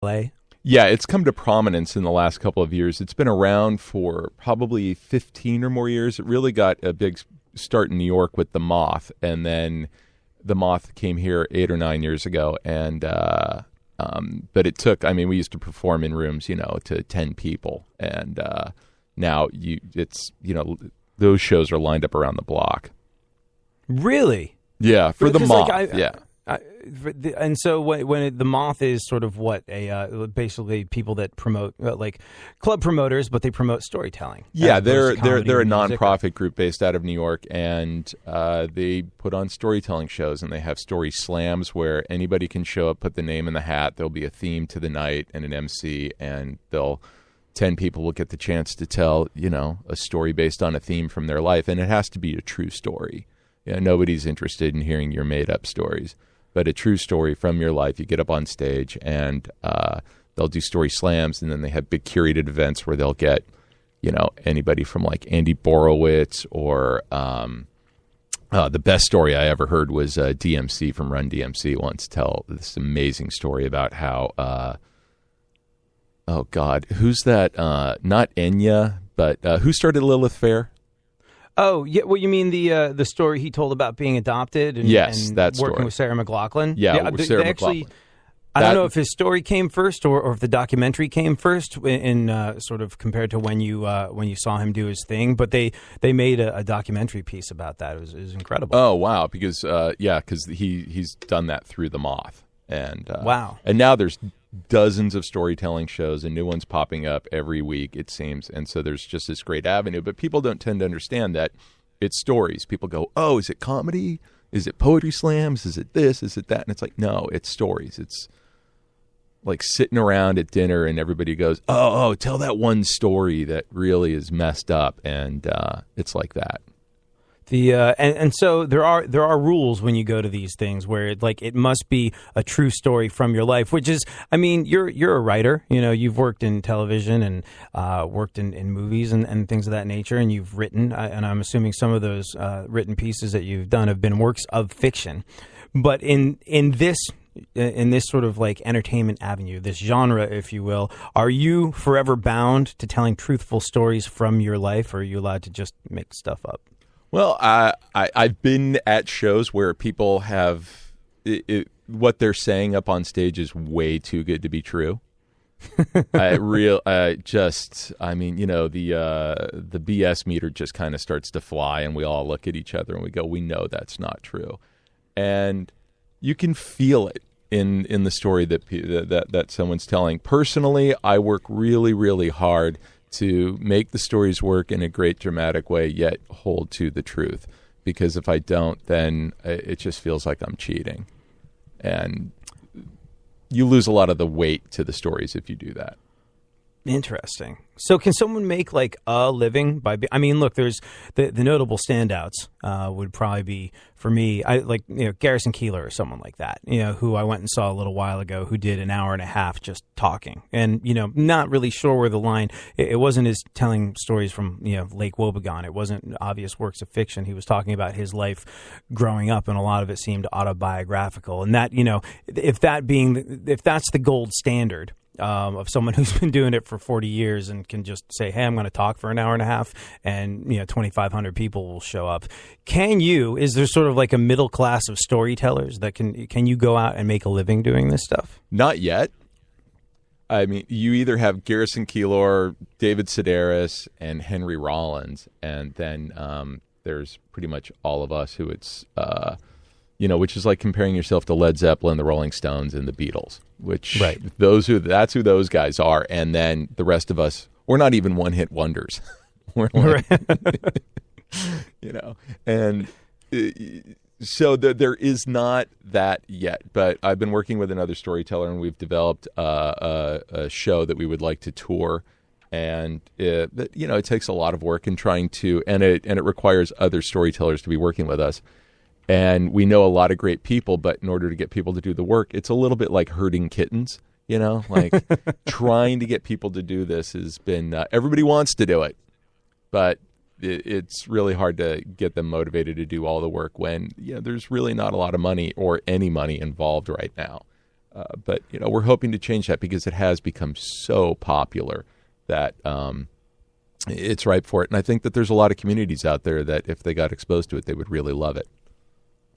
LA? Yeah, it's come to prominence in the last couple of years. It's been around for probably 15 or more years. It really got a big start in New York with The Moth, and then The Moth came here 8 or 9 years ago. And but it took, I mean, we used to perform in rooms, to 10 people. And now those shows are lined up around the block. Really? Yeah, for The Moth, yeah. And so when the Moth is sort of what basically people that promote like club promoters, but they promote storytelling. Yeah, they're a nonprofit group based out of New York, and they put on storytelling shows, and they have story slams where anybody can show up, put the name in the hat. There'll be a theme to the night and an MC, and 10 people will get the chance to tell a story based on a theme from their life, and it has to be a true story. Nobody's interested in hearing your made up stories. But a true story from your life. You get up on stage, and they'll do story slams, and then they have big curated events where they'll get, anybody from like Andy Borowitz or the best story I ever heard was DMC from Run DMC once tell this amazing story about how, oh God, who's that? Not Enya, but who started Lilith Fair? Oh, yeah. Well, you mean the story he told about being adopted and, yes, that story. Working with Sarah McLachlan? Yeah, with Sarah McLachlan. I don't know if his story came first or if the documentary came first in sort of compared to when you saw him do his thing, but they made a documentary piece about that. It was incredible. Oh, wow, because he's done that through The Moth. And wow. And now there's dozens of storytelling shows and new ones popping up every week, it seems. And so there's just this great avenue. But people don't tend to understand that it's stories. People go, oh, is it comedy? Is it poetry slams? Is it this? Is it that? And it's like, no, it's stories. It's like sitting around at dinner and everybody goes, oh, tell that one story that really is messed up. And it's like that. And so there are rules when you go to these things where it must be a true story from your life, which is, I mean, you're a writer, you've worked in television and worked in movies and things of that nature, and you've written, and I'm assuming some of those written pieces that you've done have been works of fiction, but in this sort of like entertainment avenue, this genre, if you will, are you forever bound to telling truthful stories from your life, or are you allowed to just make stuff up? Well, I've been at shows where people have what they're saying up on stage is way too good to be true. The BS meter just kind of starts to fly, and we all look at each other and we go, we know that's not true, and you can feel it in the story that someone's telling. Personally, I work really, really hard to make the stories work in a great dramatic way, yet hold to the truth. Because if I don't, then it just feels like I'm cheating. And you lose a lot of the weight to the stories if you do that. Interesting. So can someone make like a living by? I mean, look, there's the notable standouts would probably be for me. I like Garrison Keillor or someone like that. Who I went and saw a little while ago, who did an hour and a half just talking, and not really sure where the line. It wasn't his telling stories from Lake Wobegon. It wasn't obvious works of fiction. He was talking about his life growing up, and a lot of it seemed autobiographical. And that if that's the gold standard. Of someone who's been doing it for 40 years and can just say, hey, I'm going to talk for an hour and a half and 2,500 people will show up. Is there sort of like a middle class of storytellers that can you go out and make a living doing this stuff? Not yet. I mean, you either have Garrison Keillor, David Sedaris, and Henry Rollins, and then there's pretty much all of us who it's which is like comparing yourself to Led Zeppelin, the Rolling Stones, and the Beatles, which right. That's who those guys are. And then the rest of us, we're not even one-hit wonders. We're like, and so there is not that yet. But I've been working with another storyteller, and we've developed a show that we would like to tour. And it takes a lot of work in trying to, and it requires other storytellers to be working with us. And we know a lot of great people, but in order to get people to do the work, it's a little bit like herding kittens, like trying to get people to do this has been, everybody wants to do it, but it's really hard to get them motivated to do all the work when, there's really not a lot of money or any money involved right now. But we're hoping to change that because it has become so popular that it's ripe for it. And I think that there's a lot of communities out there that if they got exposed to it, they would really love it.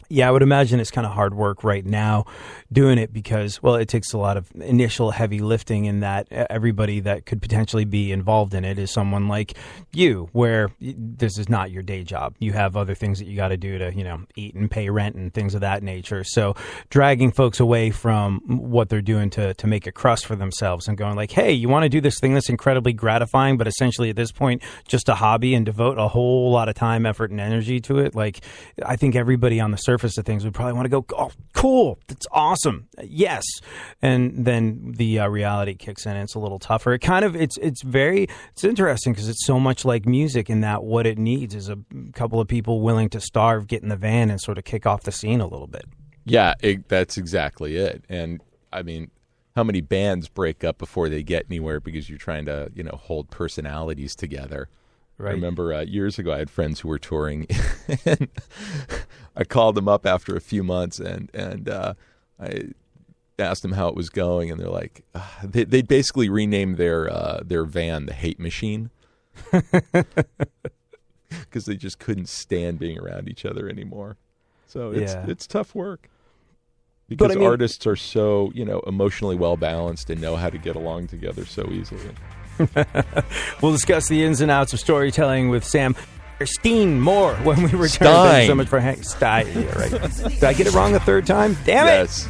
Yeah, I would imagine it's kind of hard work right now doing it because, well, it takes a lot of initial heavy lifting in that everybody that could potentially be involved in it is someone like you, where this is not your day job. You have other things that you got to do to, eat and pay rent and things of that nature. So dragging folks away from what they're doing to make a crust for themselves and going like, hey, you want to do this thing that's incredibly gratifying, but essentially at this point, just a hobby and devote a whole lot of time, effort, and energy to it. Like, I think everybody on the surface of things would probably want to go, oh, cool, that's awesome, yes, and then the reality kicks in and it's a little tougher. It kind of it's interesting because it's so much like music in that what it needs is a couple of people willing to starve, get in the van, and sort of kick off the scene a little bit. Yeah, that's exactly it. And I mean, how many bands break up before they get anywhere because you're trying to hold personalities together? Right. I remember years ago I had friends who were touring, and I called them up after a few months, and I asked them how it was going, and they're like, they basically renamed their van the Hate Machine because they just couldn't stand being around each other anymore. So it's tough work because artists are so emotionally well balanced and know how to get along together so easily. We'll discuss the ins and outs of storytelling with Sam feirstein more when we return. Stein. Thank you so much for Stein. Yeah, right. Did I get it wrong the third time? Damn it! Yes.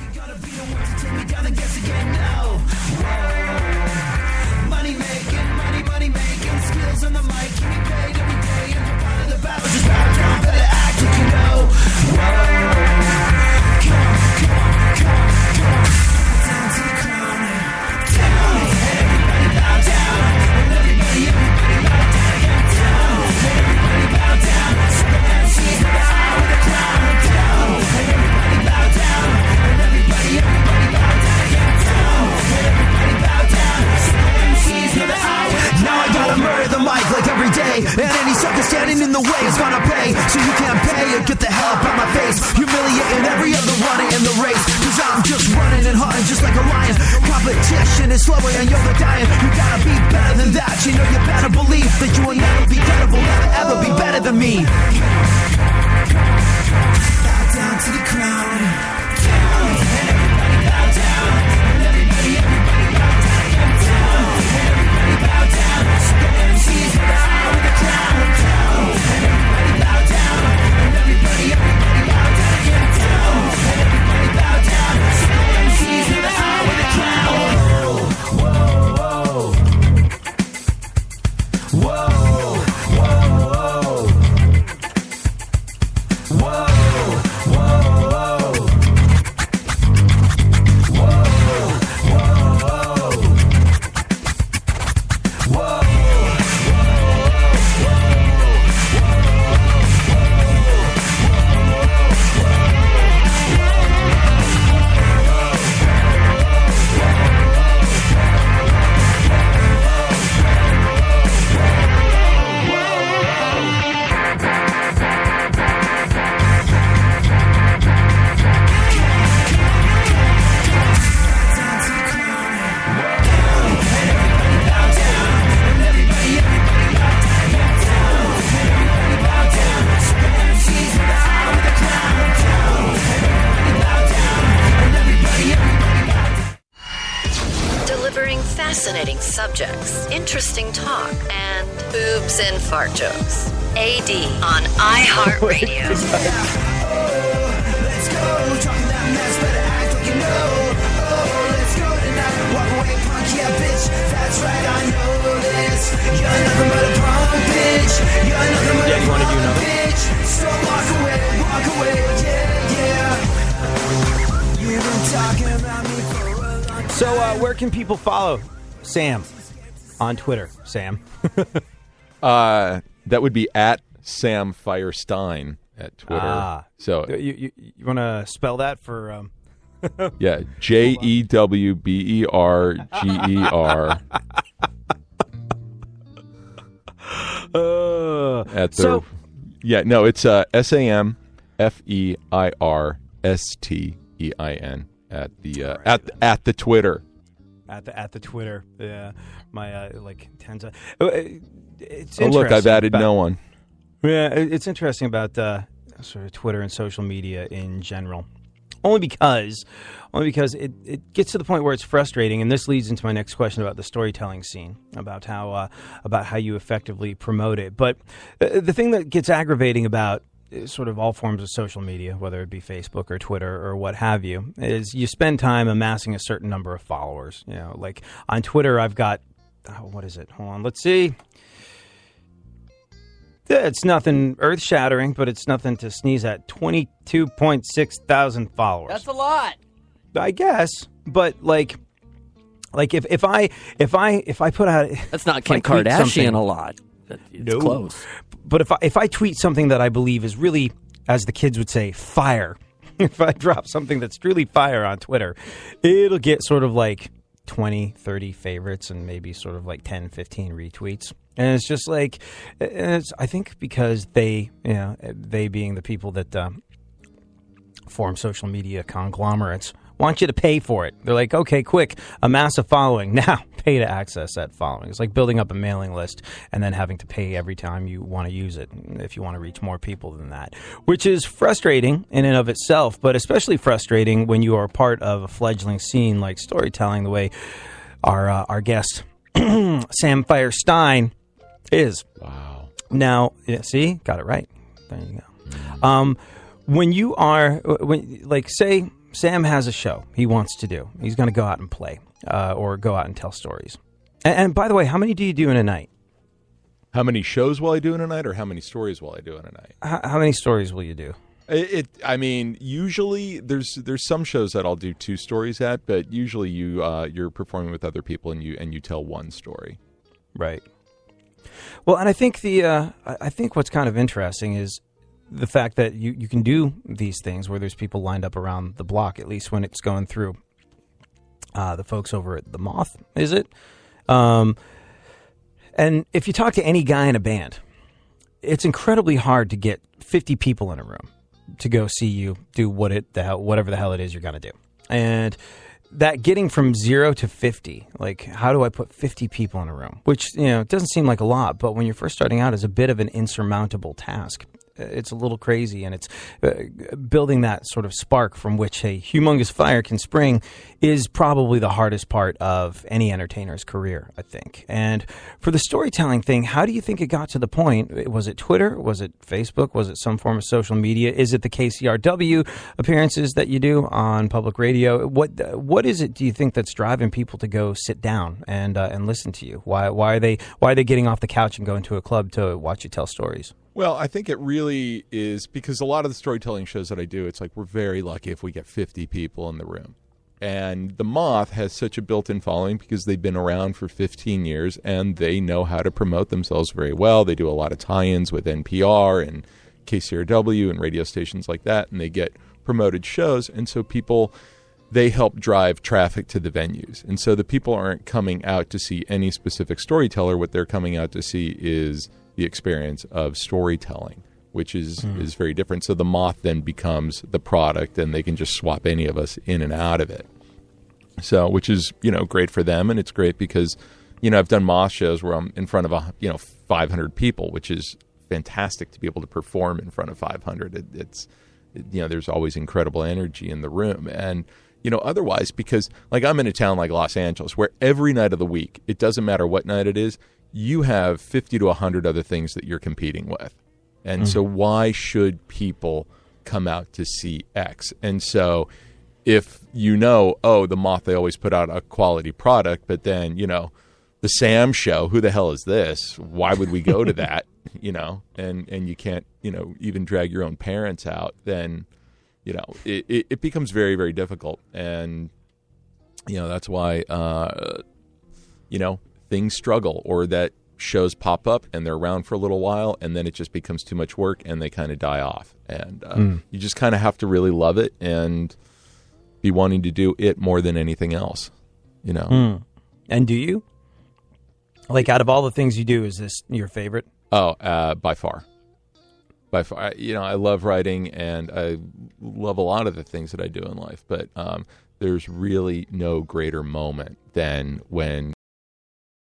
And any sucker standing in the way is gonna pay. So you can't pay or get the hell up out my face. Humiliating every other runner in the race. Cause I'm just running and hunting just like a lion. Competition is slower and you're the dying. You gotta be better than that. You know you better believe that you will never be credible. Never ever be better than me. Bow down to the crown. Down. And everybody bow down. And everybody bow down. Down. And everybody bow down. So the MC's with the eye with the crown. Down. And everybody bow down. And everybody bow down again. Down. And everybody bow down. So the MC's with the eye with the crown. Whoa, whoa, whoa, whoa, whoa, whoa. Fascinating subjects, interesting talk, and boobs and fart jokes. AD on iHeartRadio. Let's go, talking that mess, better act like you know. Oh, let's go tonight, walk away, punk, yeah, bitch. That's right, I know this. You're nothing but a punk, bitch. You're nothing but a punk, bitch. So walk away, yeah. You've been talking about me for a long time. So, where can people follow Sam on Twitter? Sam. That would be at Sam Feirstein at Twitter. So you want to spell that for? Yeah, JEWBERGER. At the it's SAMFEIRSTEIN at the Twitter. At the Twitter, yeah, my tens of. It's look, I've added no one. Yeah, it's interesting about sort of Twitter and social media in general. Only because it gets to the point where it's frustrating, and this leads into my next question about the storytelling scene, about how you effectively promote it. But the thing that gets aggravating about sort of all forms of social media, whether it be Facebook or Twitter or what have you, is you spend time amassing a certain number of followers. You know, like on Twitter, I've got what is it? Hold on, let's see. It's nothing earth-shattering, but it's nothing to sneeze at. 22.6 thousand followers. That's a lot, I guess. But if I put out, that's not Kim Kardashian a lot. It's close. But if I tweet something that I believe is really, as the kids would say, fire. If I drop something that's truly fire on Twitter, it'll get sort of like 20, 30 favorites and maybe sort of like 10, 15 retweets. And it's just like, I think because they being the people that form social media conglomerates, want you to pay for it. They're like, okay, quick, amass a following. Now pay to access that following. It's like building up a mailing list and then having to pay every time you want to use it if you want to reach more people than that, which is frustrating in and of itself, but especially frustrating when you are part of a fledgling scene like storytelling, the way our guest, Sam Feirstein, is. Wow. Now, see, got it right. There you go. When you are, say Sam has a show he wants to do. He's going to go out and play or go out and tell stories. And by the way, how many do you do in a night? How many shows will I do in a night, or how many stories will I do in a night? How many stories will you do? Usually there's some shows that I'll do 2 stories at, but usually you're performing with other people and you tell one story. Right. Well, and I think I think what's kind of interesting is the fact that you can do these things where there's people lined up around the block, at least when it's going through the folks over at the Moth, is it? And if you talk to any guy in a band, it's incredibly hard to get 50 people in a room to go see you do whatever the hell it is you're going to do. And that getting from 0 to 50, like how do I put 50 people in a room? Which, it doesn't seem like a lot, but when you're first starting out, is a bit of an insurmountable task. It's a little crazy, and it's building that sort of spark from which a humongous fire can spring is probably the hardest part of any entertainer's career, I think. And for the storytelling thing, how do you think it got to the point? Was it Twitter? Was it Facebook? Was it some form of social media? Is it the KCRW appearances that you do on public radio? What is it, do you think, that's driving people to go sit down and listen to you? Why are they getting off the couch and going to a club to watch you tell stories? Well, I think it really is because a lot of the storytelling shows that I do, it's like we're very lucky if we get 50 people in the room. And the Moth has such a built-in following because they've been around for 15 years and they know how to promote themselves very well. They do a lot of tie-ins with NPR and KCRW and radio stations like that, and they get promoted shows. And so they help drive traffic to the venues. And so the people aren't coming out to see any specific storyteller. What they're coming out to see is the experience of storytelling, which is very different. So the Moth then becomes the product, and they can just swap any of us in and out of it. So, which is, great for them, and it's great because, I've done Moth shows where I'm in front of 500 people, which is fantastic to be able to perform in front of 500. There's always incredible energy in the room, and otherwise, because like I'm in a town like Los Angeles, where every night of the week, it doesn't matter what night it is, you have 50 to 100 other things that you're competing with. And so why should people come out to see X? And so if the Moth, they always put out a quality product, but then, the Sam show, who the hell is this? Why would we go to that? And you can't, even drag your own parents out, then, it becomes very, very difficult. And, that's why, things struggle, or that shows pop up and they're around for a little while and then it just becomes too much work and they kind of die off. And you just kind of have to really love it and be wanting to do it more than anything else, And do you? Like, out of all the things you do, is this your favorite? Oh, by far. By far. I love writing and I love a lot of the things that I do in life, but there's really no greater moment than when